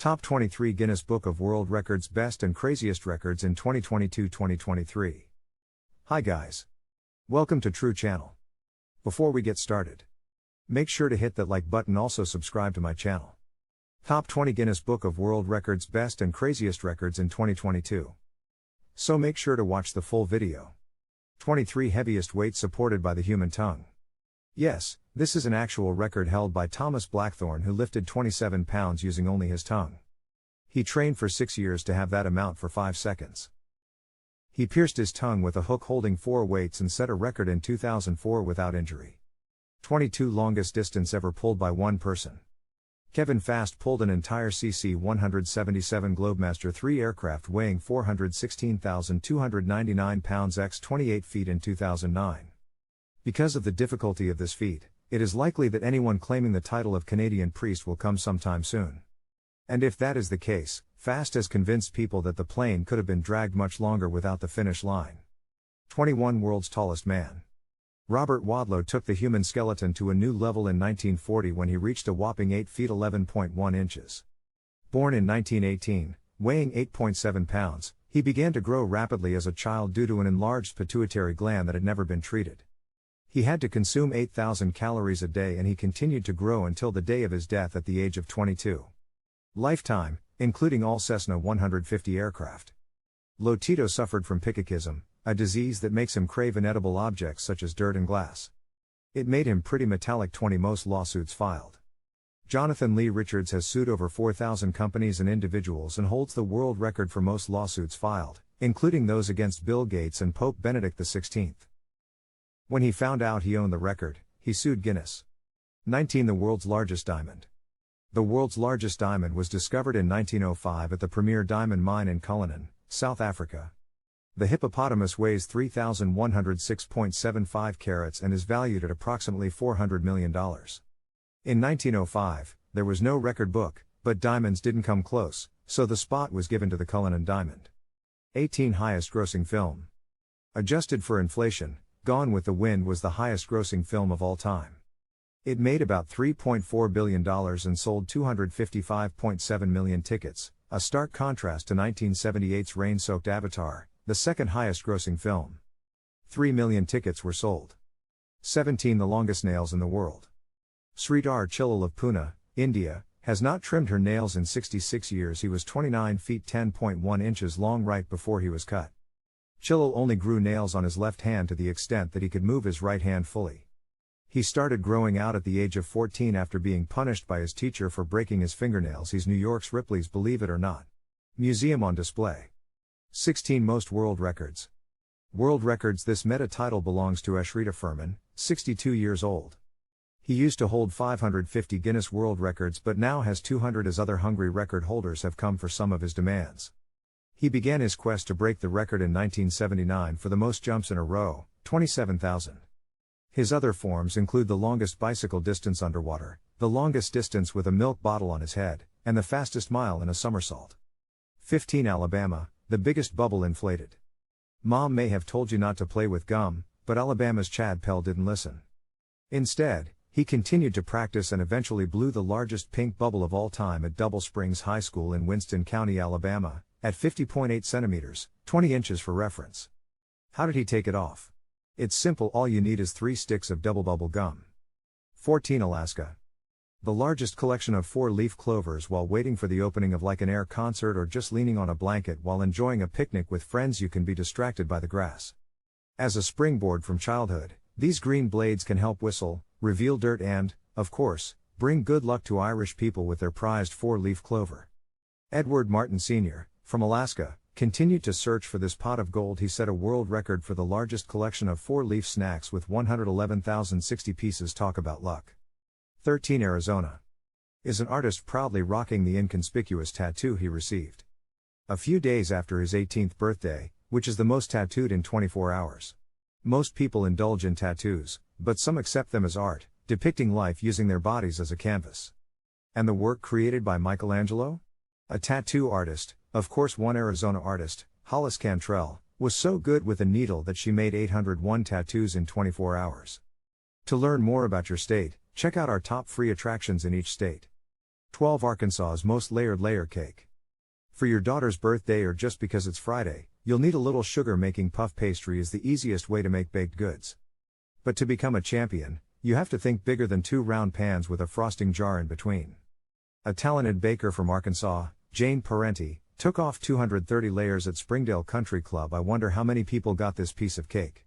Top 23 Guinness Book of World Records Best and Craziest Records in 2022-2023. Hi guys. Welcome to True Channel. Before we get started, make sure to hit that like button, also subscribe to my channel. Top 20 Guinness Book of World Records Best and Craziest Records in 2022. So make sure to watch the full video. 23 Heaviest Weight Supported by the Human Tongue. Yes, this is an actual record held by Thomas Blackthorne, who lifted 27 pounds using only his tongue. He trained for 6 years to have that amount for 5 seconds. He pierced his tongue with a hook holding 4 weights and set a record in 2004 without injury. 22 Longest distance ever pulled by one person. Kevin Fast pulled an entire CC-177 Globemaster III aircraft weighing 416,299 pounds x 28 feet in 2009. Because of the difficulty of this feat, it is likely that anyone claiming the title of Canadian Priest will come sometime soon. And if that is the case, Fast has convinced people that the plane could have been dragged much longer without the finish line. 21 World's Tallest Man. Robert Wadlow took the human skeleton to a new level in 1940 when he reached a whopping 8 feet 11.1 inches. Born in 1918, weighing 8.7 pounds, he began to grow rapidly as a child due to an enlarged pituitary gland that had never been treated. He had to consume 8,000 calories a day, and he continued to grow until the day of his death at the age of 22. Lifetime, including all Cessna 150 aircraft. Lotito suffered from pickakism, a disease that makes him crave inedible objects such as dirt and glass. It made him pretty metallic. 20 Most lawsuits filed. Jonathan Lee Richards has sued over 4,000 companies and individuals and holds the world record for most lawsuits filed, including those against Bill Gates and Pope Benedict XVI. When he found out he owned the record, he sued Guinness. 19 The world's largest diamond. The world's largest diamond was discovered in 1905 at the Premier Diamond Mine in Cullinan, South Africa. The hippopotamus weighs 3,106.75 carats and is valued at approximately $400 million. In 1905, there was no record book, but diamonds didn't come close, so the spot was given to the Cullinan diamond. 18 Highest grossing film. Adjusted for inflation, Gone with the Wind was the highest grossing film of all time. It made about $3.4 billion and sold 255.7 million tickets, a stark contrast to 1978's rain-soaked Avatar, the second highest grossing film. 3 million tickets were sold. 17 The longest nails in the world. Sridhar Chillal of Pune, India, has not trimmed her nails in 66 years. He was 29 feet 10.1 inches long right before he was cut. Chillal only grew nails on his left hand to the extent that he could move his right hand fully. He started growing out at the age of 14 after being punished by his teacher for breaking his fingernails. He's New York's Ripley's Believe It or Not museum on display. 16 Most world records. World records. This meta title belongs to Ashrita Furman, 62 years old. He used to hold 550 Guinness World Records but now has 200 as other hungry record holders have come for some of his demands. He began his quest to break the record in 1979 for the most jumps in a row, 27,000. His other forms include the longest bicycle distance underwater, the longest distance with a milk bottle on his head, and the fastest mile in a somersault. 15 Alabama, the biggest bubble inflated. Mom may have told you not to play with gum, but Alabama's Chad Pell didn't listen. Instead, he continued to practice and eventually blew the largest pink bubble of all time at Double Springs High School in Winston County, Alabama, at 50.8 centimeters, 20 inches for reference. How did he take it off? It's simple. All you need is 3 sticks of double bubble gum. 14 Alaska. The largest collection of 4-leaf clovers while waiting for the opening of like an air concert or just leaning on a blanket while enjoying a picnic with friends. You can be distracted by the grass. As a springboard from childhood, these green blades can help whistle, reveal dirt and, of course, bring good luck to Irish people with their prized 4-leaf clover. Edward Martin Sr., from Alaska, continued to search for this pot of gold. He set a world record for the largest collection of 4-leaf snacks with 111,060 pieces. Talk about luck. 13 Arizona. Is an artist proudly rocking the inconspicuous tattoo he received a few days after his 18th birthday, which is the most tattooed in 24 hours. Most people indulge in tattoos, but some accept them as art, depicting life using their bodies as a canvas. And the work created by Michelangelo? A tattoo artist, of course. One Arizona artist, Hollis Cantrell, was so good with a needle that she made 801 tattoos in 24 hours. To learn more about your state, check out our top free attractions in each state. 12 Arkansas's most layered layer cake. For your daughter's birthday or just because it's Friday, you'll need a little sugar. Making puff pastry is the easiest way to make baked goods. But to become a champion, you have to think bigger than 2 round pans with a frosting jar in between. A talented baker from Arkansas, Jane Parenti, took off 230 layers at Springdale Country Club. I wonder how many people got this piece of cake.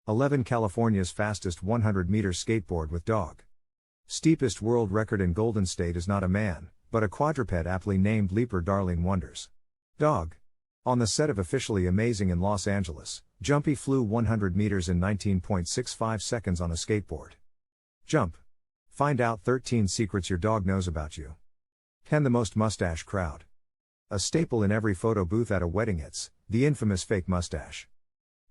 11 California's fastest 100-meter skateboard with dog. Steepest world record in Golden State is not a man, but a quadruped aptly named Leaper. Darlene wonders. Dog. On the set of Officially Amazing in Los Angeles, Jumpy flew 100 meters in 19.65 seconds on a skateboard. Jump. Find out 13 secrets your dog knows about you. 10 The most mustache crowd. A staple in every photo booth at a wedding, it's the infamous fake mustache.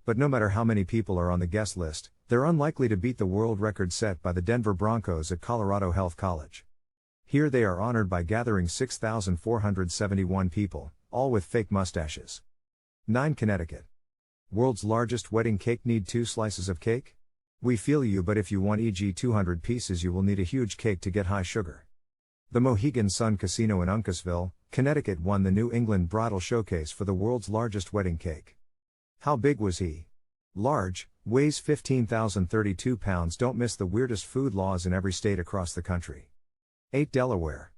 But no matter how many people are on the guest list, they're unlikely to beat the world record set by the Denver Broncos at Colorado Health College. Here they are honored by gathering 6,471 people, all with fake mustaches. 9 Connecticut. World's largest wedding cake. Need 2 slices of cake? We feel you, but if you want e.g. 200 pieces, you will need a huge cake to get high sugar. The Mohegan Sun Casino in Uncasville, Connecticut won the New England Bridal Showcase for the world's largest wedding cake. How big was he? Large, weighs 15,032 pounds. Don't miss the weirdest food laws in every state across the country. 8 Delaware.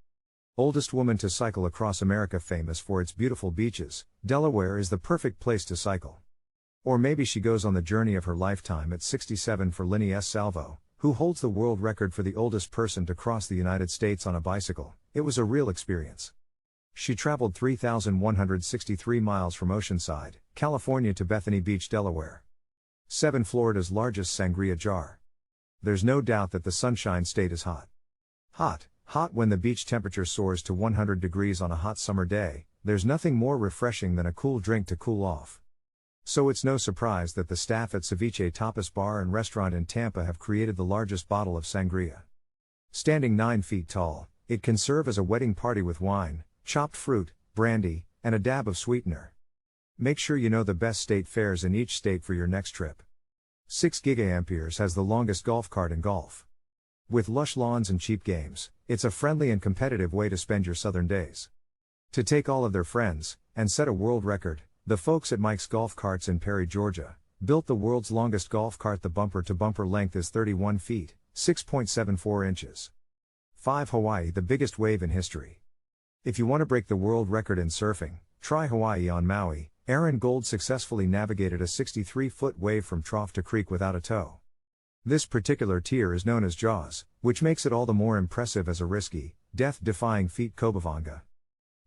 Oldest woman to cycle across America. Famous for its beautiful beaches, Delaware is the perfect place to cycle. Or maybe she goes on the journey of her lifetime at 67 for Linny S. Salvo, who holds the world record for the oldest person to cross the United States on a bicycle. It was a real experience. She traveled 3,163 miles from Oceanside, California to Bethany Beach, Delaware. 7 Florida's largest sangria jar. There's no doubt that the Sunshine State is hot. Hot when the beach temperature soars to 100 degrees on a hot summer day. There's nothing more refreshing than a cool drink to cool off. So it's no surprise that the staff at Ceviche Tapas Bar and Restaurant in Tampa have created the largest bottle of sangria. Standing 9 feet tall, it can serve as a wedding party with wine, chopped fruit, brandy, and a dab of sweetener. Make sure you know the best state fairs in each state for your next trip. 6 gigaamperes has the longest golf cart in golf. With lush lawns and cheap games, it's a friendly and competitive way to spend your southern days. To take all of their friends, and set a world record, the folks at Mike's Golf Carts in Perry, Georgia, built the world's longest golf cart. The bumper-to-bumper length is 31 feet, 6.74 inches. 5 Hawaii, the biggest wave in history. If you want to break the world record in surfing, try Hawaii on Maui. Aaron Gold successfully navigated a 63-foot wave from trough to creek without a tow. This particular tier is known as Jaws, which makes it all the more impressive as a risky, death-defying feat. Cobavanga.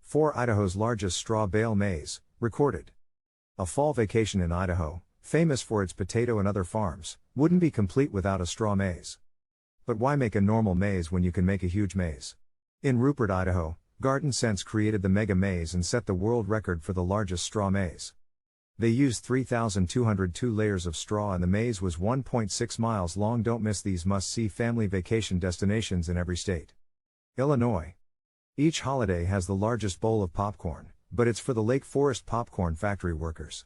4 Idaho's largest straw bale maze, recorded. A fall vacation in Idaho, famous for its potato and other farms, wouldn't be complete without a straw maze. But why make a normal maze when you can make a huge maze? In Rupert, Idaho, Garden Sense created the Mega Maze and set the world record for the largest straw maze. They used 3,202 layers of straw and the maze was 1.6 miles long. Don't miss these must-see family vacation destinations in every state. Illinois. Each holiday has the largest bowl of popcorn, but it's for the Lake Forest Popcorn Factory workers.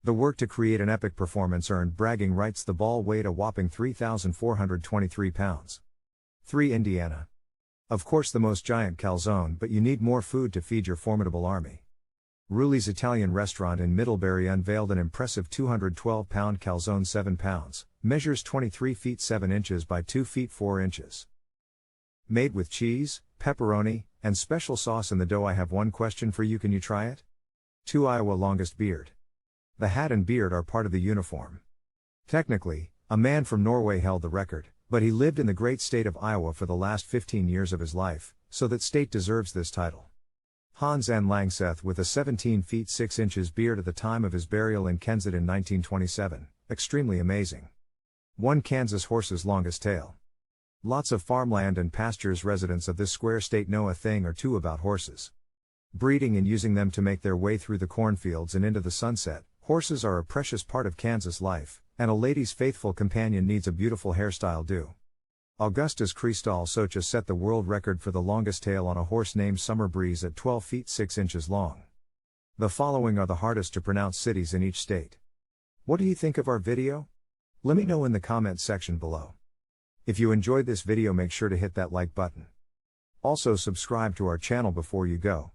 The work to create an epic performance earned bragging rights. The ball weighed a whopping 3,423 pounds. 3 Indiana. Of course the most giant calzone, but you need more food to feed your formidable army. Ruli's Italian restaurant in Middlebury unveiled an impressive 212-pound calzone. 7 pounds, measures 23 feet 7 inches by 2 feet 4 inches. Made with cheese, pepperoni, and special sauce in the dough. I have one question for you, can you try it? 2 Iowa longest beard. The hat and beard are part of the uniform. Technically, a man from Norway held the record, but he lived in the great state of Iowa for the last 15 years of his life, so that state deserves this title. Hans N. Langseth with a 17 feet 6 inches beard at the time of his burial in Kensington in 1927, extremely amazing. 1 Kansas horse's longest tail. Lots of farmland and pastures. Residents of this square state know a thing or two about horses. Breeding and using them to make their way through the cornfields and into the sunset, horses are a precious part of Kansas life, and a lady's faithful companion needs a beautiful hairstyle too. Augustus Cristal Socha set the world record for the longest tail on a horse named Summer Breeze at 12 feet 6 inches long. The following are the hardest to pronounce cities in each state. What do you think of our video? Let me know in the comments section below. If you enjoyed this video, make sure to hit that like button. Also subscribe to our channel before you go.